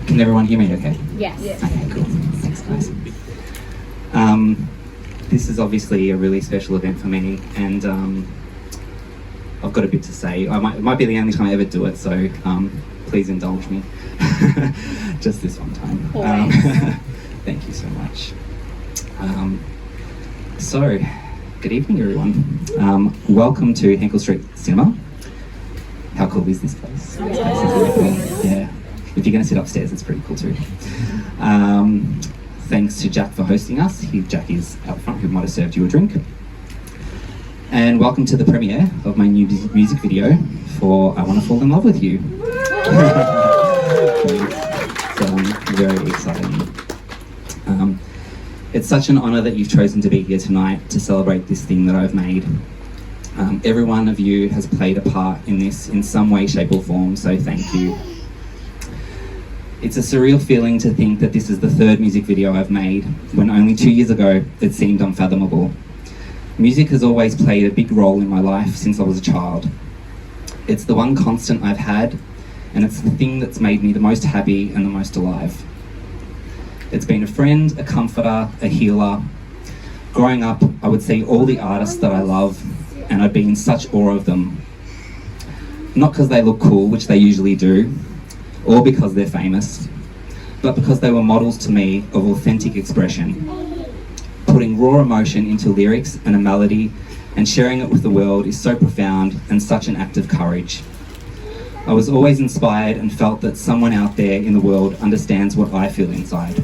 Can everyone hear me okay? Yes. Okay, cool. Thanks, guys. This is obviously a really special event for me, and I've got a bit to say. It might be the only time I ever do it, so please indulge me. Just this one time. Thank you so much. So, good evening, everyone. Welcome to Henkel Street Cinema. How cool is this place? Yeah. If you're going to sit upstairs, it's pretty cool too. Thanks to Jack for hosting us. Jack is out front, who might have served you a drink. And welcome to the premiere of my new music video for I Wanna Fall in Love with You. So very exciting. It's such an honour that you've chosen to be here tonight to celebrate this thing that I've made. Every one of you has played a part in this in some way, shape or form, so thank you. It's a surreal feeling to think that this is the third music video I've made, when only 2 years ago it seemed unfathomable. Music has always played a big role in my life since I was a child. It's the one constant I've had, and it's the thing that's made me the most happy and the most alive. It's been a friend, a comforter, a healer. Growing up, I would see all the artists that I love, and I'd be in such awe of them. Not because they look cool, which they usually do, or because they're famous, but because they were models to me of authentic expression. Putting raw emotion into lyrics and a melody and sharing it with the world is so profound and such an act of courage. I was always inspired and felt that someone out there in the world understands what I feel inside.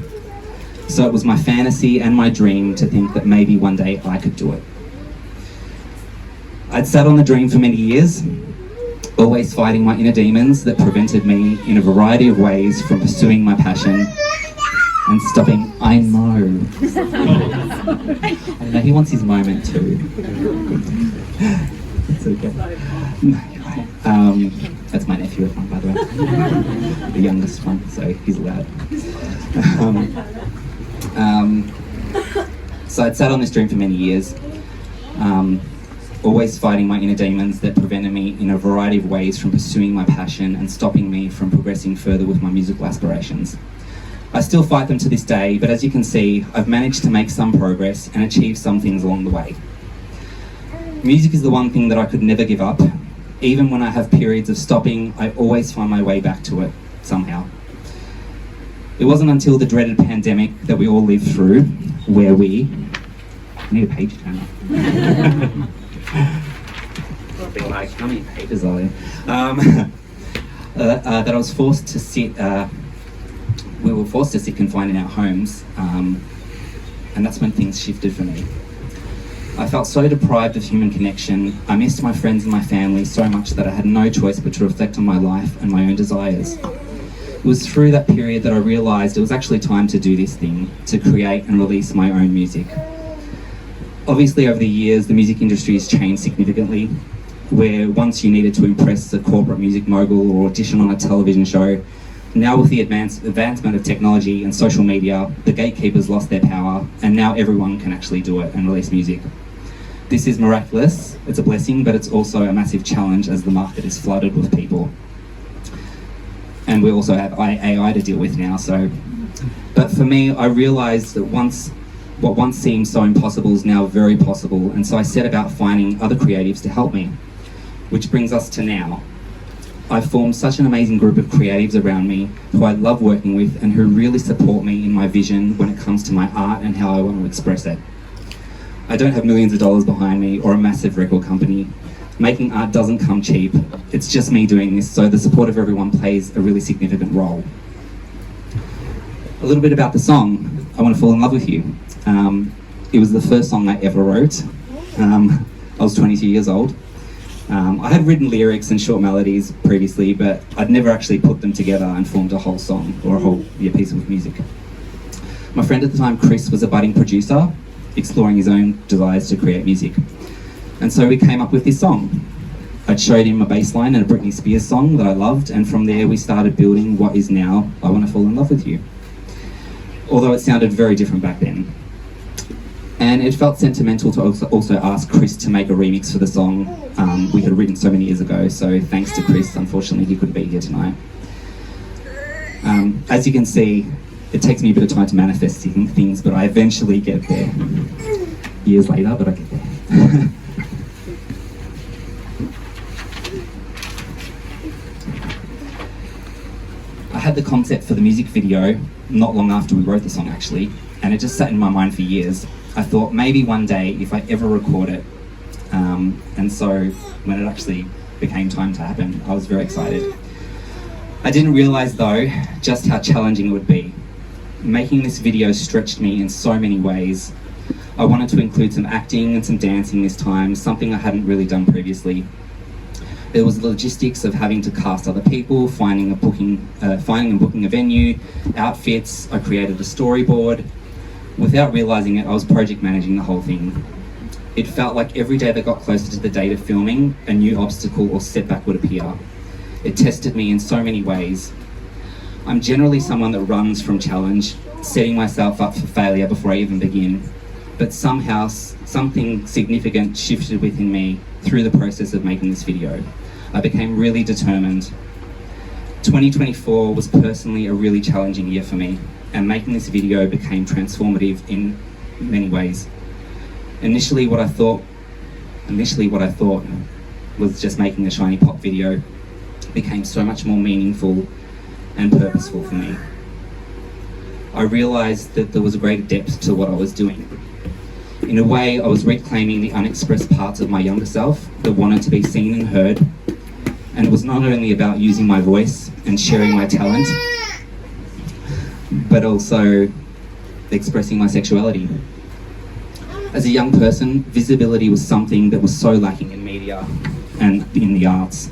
So it was my fantasy and my dream to think that maybe one day I could do it. I'd sat on the dream for many years, always fighting my inner demons that prevented me in a variety of ways from pursuing my passion and stopping. I know. I know he wants his moment too. It's okay. That's my nephew at one, by the way. The youngest one, so he's allowed. So I'd sat on this dream for many years. Always fighting my inner demons that prevented me in a variety of ways from pursuing my passion and stopping me from progressing further with my musical aspirations. I still fight them to this day, but as you can see, I've managed to make some progress and achieve some things along the way. Music is the one thing that I could never give up. Even when I have periods of stopping, I always find my way back to it, somehow. It wasn't until the dreaded pandemic that we all lived through, where I need a page turner. Be like, how many pages are there? That I was forced to sit, we were forced to sit confined in our homes, and that's when things shifted for me. I felt so deprived of human connection. I missed my friends and my family so much that I had no choice but to reflect on my life and my own desires. It was through that period that I realised it was actually time to do this thing, to create and release my own music. Obviously, over the years, the music industry has changed significantly, where once you needed to impress a corporate music mogul or audition on a television show, now with the advancement of technology and social media, the gatekeepers lost their power, and now everyone can actually do it and release music. This is miraculous, it's a blessing, but it's also a massive challenge as the market is flooded with people. And we also have AI to deal with now, so. But for me, I realised that what once seemed so impossible is now very possible, and so I set about finding other creatives to help me. Which brings us to now. I've formed such an amazing group of creatives around me who I love working with and who really support me in my vision when it comes to my art and how I want to express it. I don't have millions of dollars behind me or a massive record company. Making art doesn't come cheap. It's just me doing this, so the support of everyone plays a really significant role. A little bit about the song, I Want to Fall in Love with You. It was the first song I ever wrote. I was 22 years old. I had written lyrics and short melodies previously, but I'd never actually put them together and formed a whole song or a whole piece of music. My friend at the time, Chris, was a budding producer, exploring his own desires to create music. And so we came up with this song. I'd showed him a bass line and a Britney Spears song that I loved, and from there we started building what is now I Want to Fall in Love with You. Although it sounded very different back then. And it felt sentimental to also ask Chris to make a remix for the song we had written so many years ago. So thanks to Chris, unfortunately he couldn't be here tonight. As you can see, it takes me a bit of time to manifest things, but I eventually get there. Years later, but I get there. I had the concept for the music video not long after we wrote the song actually, and it just sat in my mind for years. I thought maybe one day if I ever record it, and so when it actually became time to happen, I was very excited. I didn't realise though just how challenging it would be. Making this video stretched me in so many ways. I wanted to include some acting and some dancing this time, something I hadn't really done previously. There was the logistics of having to cast other people, finding and booking a venue, outfits. I created a storyboard. Without realising it, I was project managing the whole thing. It felt like every day that got closer to the date of filming, a new obstacle or setback would appear. It tested me in so many ways. I'm generally someone that runs from challenge, setting myself up for failure before I even begin. But somehow, something significant shifted within me through the process of making this video. I became really determined. 2024 was personally a really challenging year for me, and making this video became transformative in many ways. Initially what I thought was just making a shiny pop video became so much more meaningful and purposeful for me. I realised that there was a greater depth to what I was doing. In a way, I was reclaiming the unexpressed parts of my younger self that wanted to be seen and heard, and it was not only about using my voice and sharing my talent, but also expressing my sexuality. As a young person, visibility was something that was so lacking in media and in the arts.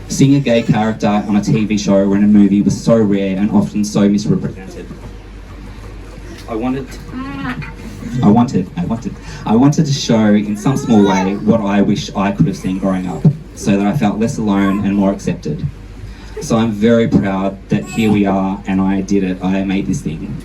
Seeing a gay character on a TV show or in a movie was so rare and often so misrepresented. I wanted to show in some small way what I wish I could have seen growing up, so that I felt less alone and more accepted. So I'm very proud that here we are and I did it. I made this thing.